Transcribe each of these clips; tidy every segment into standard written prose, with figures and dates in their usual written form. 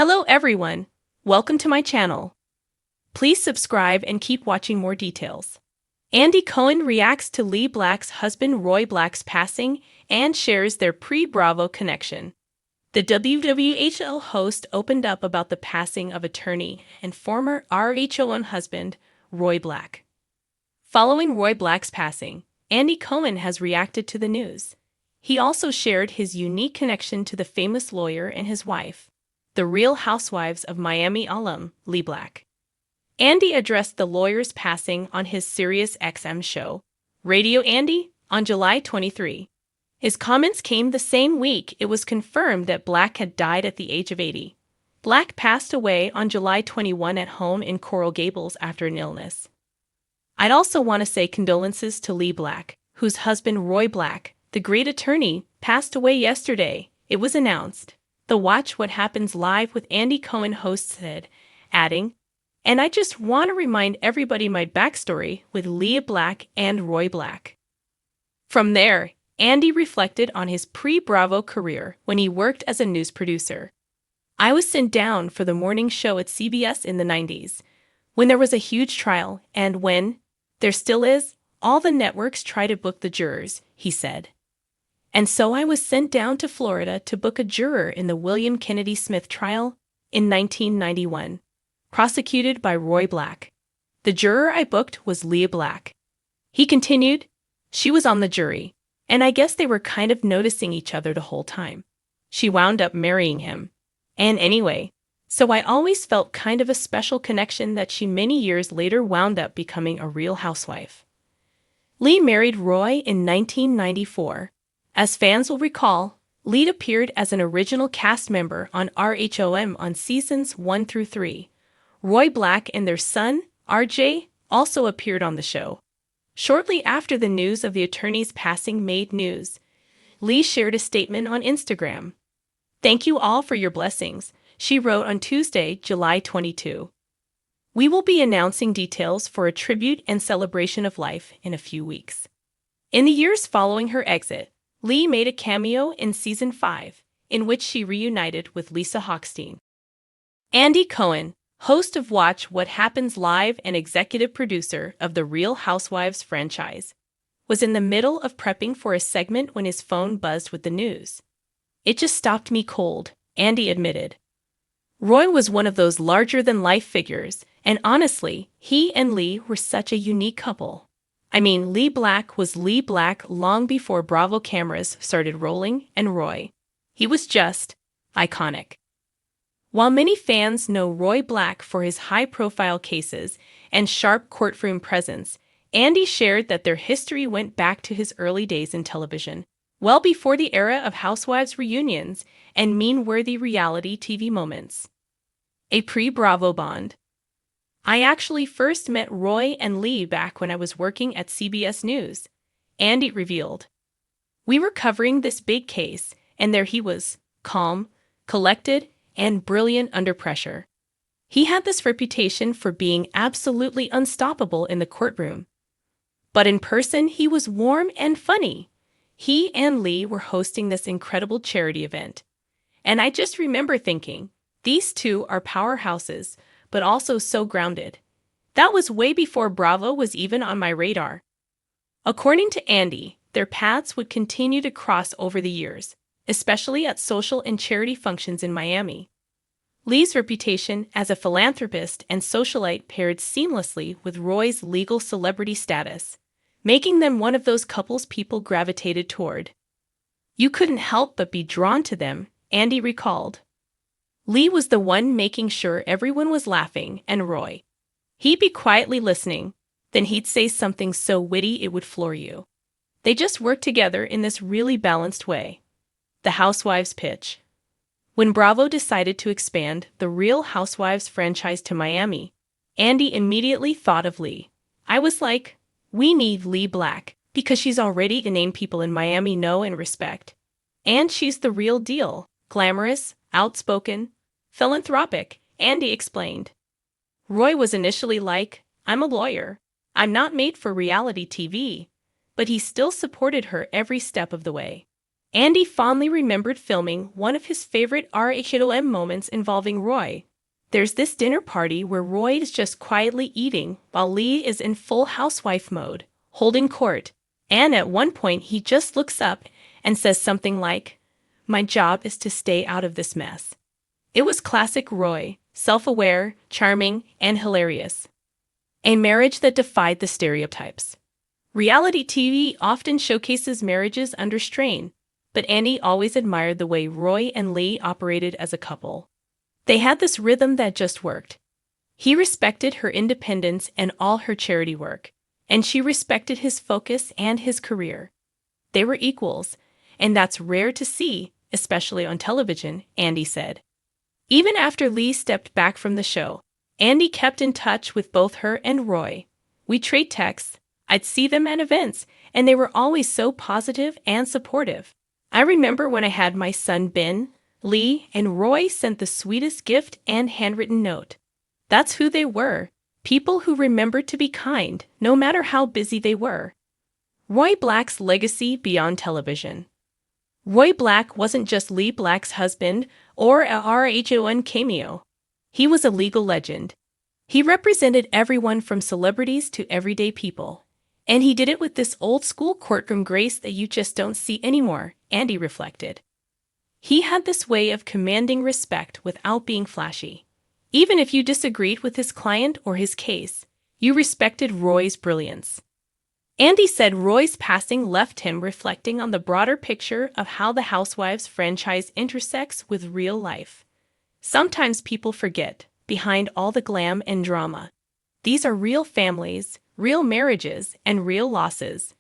Hello everyone, welcome to my channel. Please subscribe and keep watching more details. Andy Cohen reacts to Lee Black's husband Roy Black's passing and shares their pre-Bravo connection. The WWHL host opened up about the passing of attorney and former RHON husband Roy Black. Following Roy Black's passing, Andy Cohen has reacted to the news. He also shared his unique connection to the famous lawyer and his wife, the Real Housewives of Miami alum Lee Black. Andy addressed the lawyer's passing on his Sirius XM show, Radio Andy, on July 23. His comments came the same week it was confirmed that Black had died at the age of 80. Black passed away on July 21 at home in Coral Gables after an illness. I'd also want to say condolences to Lee Black, whose husband Roy Black, the great attorney, passed away yesterday. It was announced. The Watch What Happens Live with Andy Cohen host said, adding, "And I just want to remind everybody my backstory with Lee Black and Roy Black." From there, Andy reflected on his pre-Bravo career when he worked as a news producer. "I was sent down for the morning show at CBS in the 90s, when there was a huge trial, and when, there still is, all the networks try to book the jurors," he said. "And so I was sent down to Florida to book a juror in the William Kennedy Smith trial in 1991, prosecuted by Roy Black. The juror I booked was Lee Black." He continued, "She was on the jury, and I guess they were kind of noticing each other the whole time. She wound up marrying him. And anyway, so I always felt kind of a special connection that she many years later wound up becoming a real housewife." Lee married Roy in 1994. As fans will recall, Lee appeared as an original cast member on RHOM on seasons 1 through 3. Roy Black and their son, RJ, also appeared on the show. Shortly after the news of the attorney's passing made news, Lee shared a statement on Instagram. "Thank you all for your blessings," she wrote on Tuesday, July 22. "We will be announcing details for a tribute and celebration of life in a few weeks." In the years following her exit, Lee made a cameo in Season 5, in which she reunited with Lisa Hochstein. Andy Cohen, host of Watch What Happens Live and executive producer of the Real Housewives franchise, was in the middle of prepping for a segment when his phone buzzed with the news. "It just stopped me cold," Andy admitted. Roy was one of those larger-than-life figures, and honestly, he and Lee were such a unique couple. I mean, Lee Black was Lee Black long before Bravo cameras started rolling, and Roy, he was just iconic. While many fans know Roy Black for his high-profile cases and sharp courtroom presence, Andy shared that their history went back to his early days in television, well before the era of Housewives reunions and meme-worthy reality TV moments. A pre-Bravo bond. "I actually first met Roy and Lee back when I was working at CBS News," Andy revealed. "We were covering this big case, and there he was, calm, collected, and brilliant under pressure. He had this reputation for being absolutely unstoppable in the courtroom. But in person, he was warm and funny. He and Lee were hosting this incredible charity event. And I just remember thinking, these two are powerhouses, but also so grounded. That was way before Bravo was even on my radar." According to Andy, their paths would continue to cross over the years, especially at social and charity functions in Miami. Lee's reputation as a philanthropist and socialite paired seamlessly with Roy's legal celebrity status, making them one of those couples people gravitated toward. "You couldn't help but be drawn to them," Andy recalled. "Lee was the one making sure everyone was laughing, and Roy, he'd be quietly listening, then he'd say something so witty it would floor you. They just worked together in this really balanced way." The Housewives pitch. When Bravo decided to expand the Real Housewives franchise to Miami, Andy immediately thought of Lee. "I was like, we need Lee Black, because she's already a name people in Miami know and respect. And she's the real deal, glamorous, outspoken, philanthropic," Andy explained. "Roy was initially like, I'm a lawyer. I'm not made for reality TV," but he still supported her every step of the way. Andy fondly remembered filming one of his favorite RHOM moments involving Roy. There's this dinner party where Roy is just quietly eating while Lee is in full housewife mode, holding court. And at one point he just looks up and says something like, "My job is to stay out of this mess." It was classic Roy, self-aware, charming, and hilarious. A marriage that defied the stereotypes. Reality TV often showcases marriages under strain, but Andy always admired the way Roy and Lee operated as a couple. They had this rhythm that just worked. He respected her independence and all her charity work, and she respected his focus and his career. They were equals, and that's rare to see, especially on television, Andy said. Even after Lee stepped back from the show, Andy kept in touch with both her and Roy. We trade texts, I'd see them at events, and they were always so positive and supportive. I remember when I had my son Ben, Lee and Roy sent the sweetest gift and handwritten note. That's who they were, people who remembered to be kind, no matter how busy they were. Roy Black's legacy beyond television. Roy Black wasn't just Lee Black's husband or a RHON cameo. He was a legal legend. He represented everyone from celebrities to everyday people. And he did it with this old-school courtroom grace that you just don't see anymore, Andy reflected. He had this way of commanding respect without being flashy. Even if you disagreed with his client or his case, you respected Roy's brilliance. Andy said Roy's passing left him reflecting on the broader picture of how the Housewives franchise intersects with real life. Sometimes people forget, behind all the glam and drama, these are real families, real marriages, and real losses.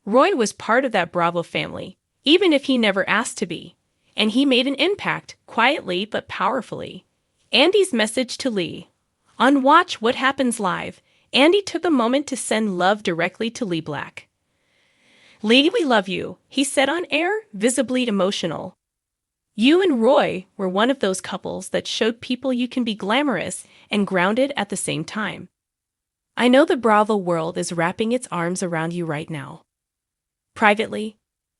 Roy was part of that Bravo family, even if he never asked to be, and he made an impact, quietly but powerfully. Andy's message to Lee. On Watch What Happens Live, Andy took a moment to send love directly to Lee Black. "Lee, we love you," he said on air, visibly emotional. "You and Roy were one of those couples that showed people you can be glamorous and grounded at the same time. I know the Bravo world is wrapping its arms around you right now." Privately,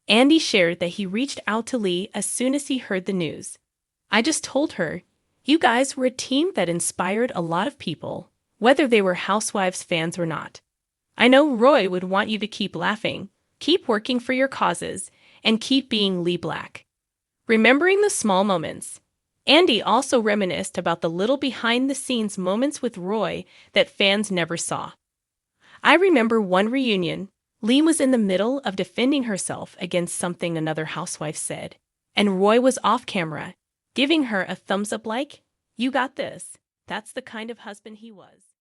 Andy shared that he reached out to Lee as soon as he heard the news. "I just told her, you guys were a team that inspired a lot of people, whether they were Housewives fans or not. I know Roy would want you to keep laughing, keep working for your causes, and keep being Lee Black." Remembering the small moments, Andy also reminisced about the little behind-the-scenes moments with Roy that fans never saw. "I remember one reunion, Lee was in the middle of defending herself against something another housewife said, and Roy was off camera, giving her a thumbs up like, 'You got this.' That's the kind of husband he was."